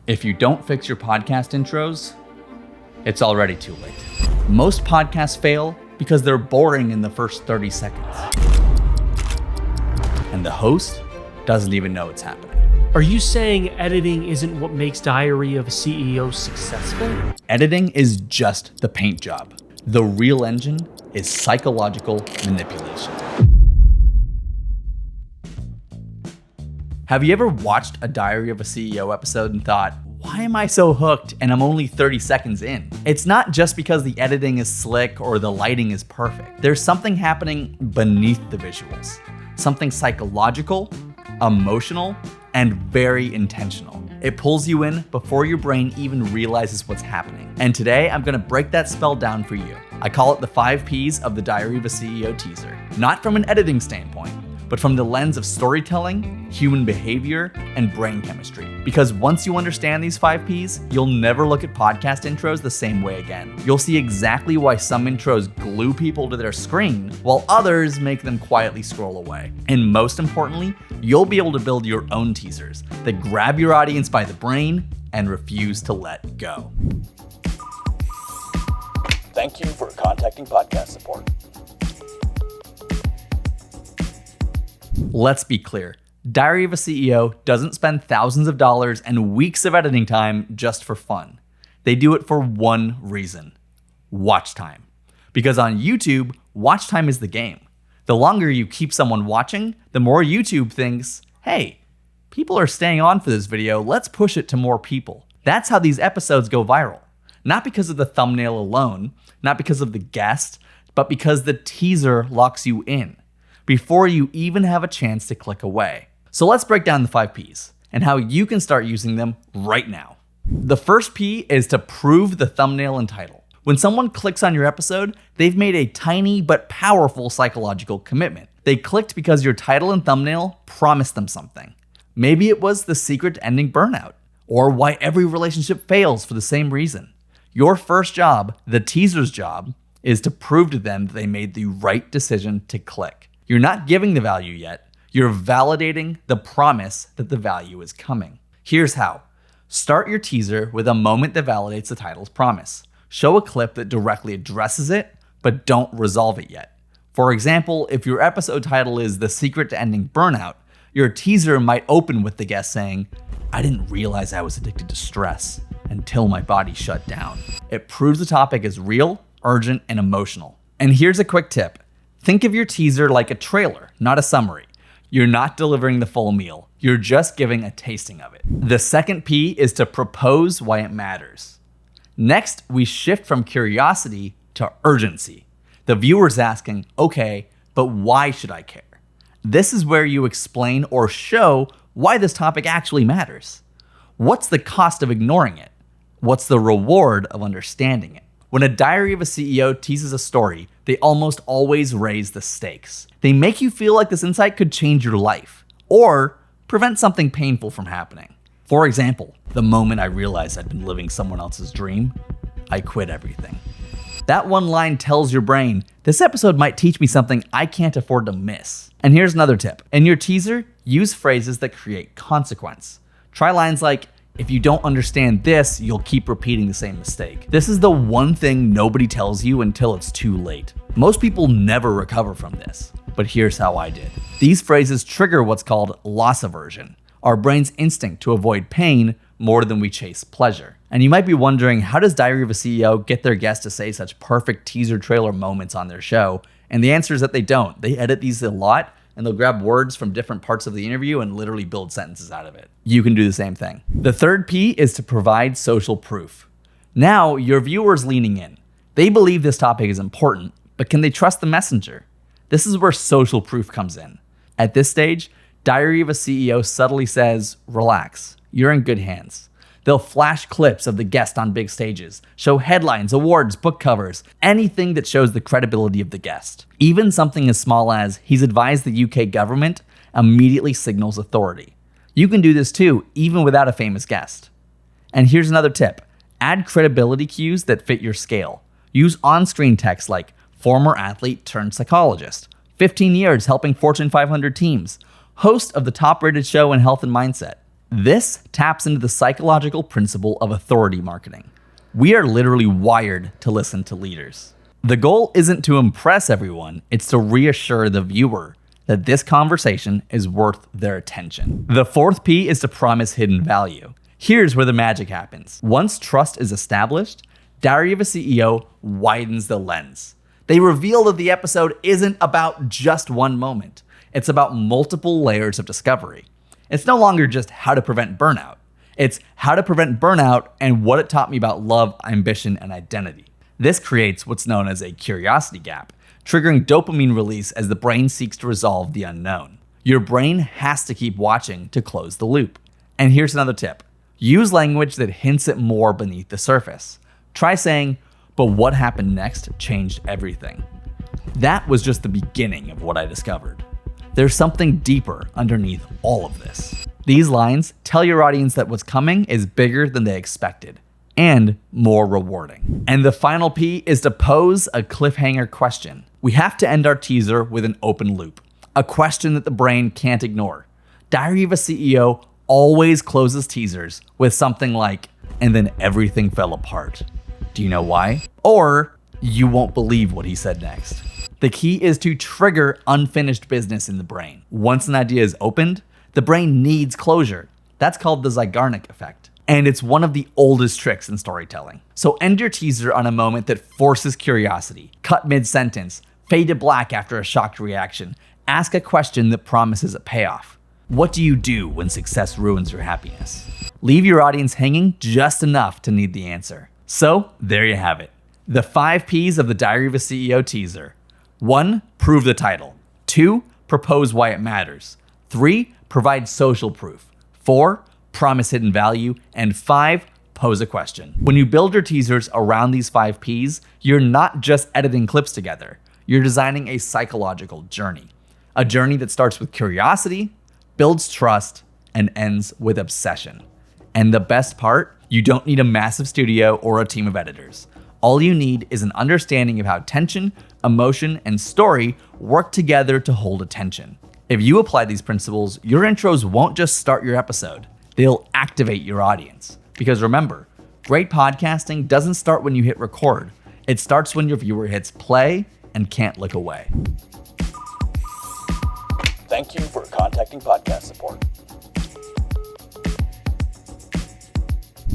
If you don't fix your podcast intros, it's already too late. Most podcasts fail because they're boring in the first 30 seconds. And the host doesn't even know it's happening. Are you saying editing isn't what makes Diary of a CEO successful? Editing is just the paint job. The real engine is psychological manipulation. Have you ever watched a Diary of a CEO episode and thought, why am I so hooked and I'm only 30 seconds in? It's not just because the editing is slick or the lighting is perfect. There's something happening beneath the visuals. Something psychological, emotional, and very intentional. It pulls you in before your brain even realizes what's happening. And today, I'm gonna break that spell down for you. I call it the 5 Ps of the Diary of a CEO teaser. Not from an editing standpoint, but from the lens of storytelling, human behavior, and brain chemistry. Because once you understand these 5 Ps, you'll never look at podcast intros the same way again. You'll see exactly why some intros glue people to their screen, while others make them quietly scroll away. And most importantly, you'll be able to build your own teasers that grab your audience by the brain and refuse to let go. Thank you for contacting podcast support. Let's be clear. Diary of a CEO doesn't spend thousands of dollars and weeks of editing time just for fun. They do it for one reason: watch time. Because on YouTube, watch time is the game. The longer you keep someone watching, the more YouTube thinks, hey, people are staying on for this video, let's push it to more people. That's how these episodes go viral. Not because of the thumbnail alone, not because of the guest, but because the teaser locks you in before you even have a chance to click away. So let's break down the 5 Ps and how you can start using them right now. The first P is to prove the thumbnail and title. When someone clicks on your episode, they've made a tiny but powerful psychological commitment. They clicked because your title and thumbnail promised them something. Maybe it was the secret to ending burnout, or why every relationship fails for the same reason. Your first job, the teaser's job, is to prove to them that they made the right decision to click. You're not giving the value yet. You're validating the promise that the value is coming. Here's how. Start your teaser with a moment that validates the title's promise. Show a clip that directly addresses it, but don't resolve it yet. For example, if your episode title is The Secret to Ending Burnout, your teaser might open with the guest saying, I didn't realize I was addicted to stress until my body shut down. It proves the topic is real, urgent, and emotional. And here's a quick tip. Think of your teaser like a trailer, not a summary. You're not delivering the full meal. You're just giving a tasting of it. The second P is to propose why it matters. Next, we shift from curiosity to urgency. The viewer's asking, okay, but why should I care? This is where you explain or show why this topic actually matters. What's the cost of ignoring it? What's the reward of understanding it? When a Diary of a CEO teases a story, they almost always raise the stakes. They make you feel like this insight could change your life or prevent something painful from happening. For example, the moment I realized I'd been living someone else's dream, I quit everything. That one line tells your brain, this episode might teach me something I can't afford to miss. And here's another tip. In your teaser, use phrases that create consequence. Try lines like, if you don't understand this, you'll keep repeating the same mistake. This is the one thing nobody tells you until it's too late. Most people never recover from this, but here's how I did. These phrases trigger what's called loss aversion, our brain's instinct to avoid pain more than we chase pleasure. And you might be wondering, how does Diary of a CEO get their guests to say such perfect teaser trailer moments on their show? And the answer is that they don't. They edit these a lot, and they'll grab words from different parts of the interview and literally build sentences out of it. You can do the same thing. The third P is to provide social proof. Now, your viewer's leaning in. They believe this topic is important, but can they trust the messenger? This is where social proof comes in. At this stage, Diary of a CEO subtly says, relax, you're in good hands. They'll flash clips of the guest on big stages, show headlines, awards, book covers, anything that shows the credibility of the guest. Even something as small as he's advised the UK government immediately signals authority. You can do this too, even without a famous guest. And here's another tip. Add credibility cues that fit your scale. Use on-screen text like former athlete turned psychologist, 15 years helping Fortune 500 teams, host of the top-rated show in health and mindset. This taps into the psychological principle of authority marketing. We are literally wired to listen to leaders. The goal isn't to impress everyone, it's to reassure the viewer that this conversation is worth their attention. The fourth P is to promise hidden value. Here's where the magic happens. Once trust is established, Diary of a CEO widens the lens. They reveal that the episode isn't about just one moment. It's about multiple layers of discovery. It's no longer just how to prevent burnout. It's how to prevent burnout and what it taught me about love, ambition, and identity. This creates what's known as a curiosity gap, triggering dopamine release as the brain seeks to resolve the unknown. Your brain has to keep watching to close the loop. And here's another tip. Use language that hints at more beneath the surface. Try saying, "But what happened next changed everything." That was just the beginning of what I discovered. There's something deeper underneath all of this. These lines tell your audience that what's coming is bigger than they expected and more rewarding. And the final P is to pose a cliffhanger question. We have to end our teaser with an open loop, a question that the brain can't ignore. Diary of a CEO always closes teasers with something like, "And then everything fell apart. Do you know why?" Or, "You won't believe what he said next." The key is to trigger unfinished business in the brain. Once an idea is opened, the brain needs closure. That's called the Zeigarnik effect. And it's one of the oldest tricks in storytelling. So end your teaser on a moment that forces curiosity. Cut mid-sentence, fade to black after a shocked reaction. Ask a question that promises a payoff. What do you do when success ruins your happiness? Leave your audience hanging just enough to need the answer. So there you have it. The 5 Ps of the Diary of a CEO teaser. 1. Prove the title. 2. Propose why it matters. 3. Provide social proof. 4. Promise hidden value. And 5. Pose a question. When you build your teasers around these 5 Ps, you're not just editing clips together. You're designing a psychological journey. A journey that starts with curiosity, builds trust, and ends with obsession. And the best part, you don't need a massive studio or a team of editors. All you need is an understanding of how tension, emotion, and story work together to hold attention. If you apply these principles, your intros won't just start your episode, they'll activate your audience. Because remember, great podcasting doesn't start when you hit record. It starts when your viewer hits play and can't look away. Thank you for contacting podcast support.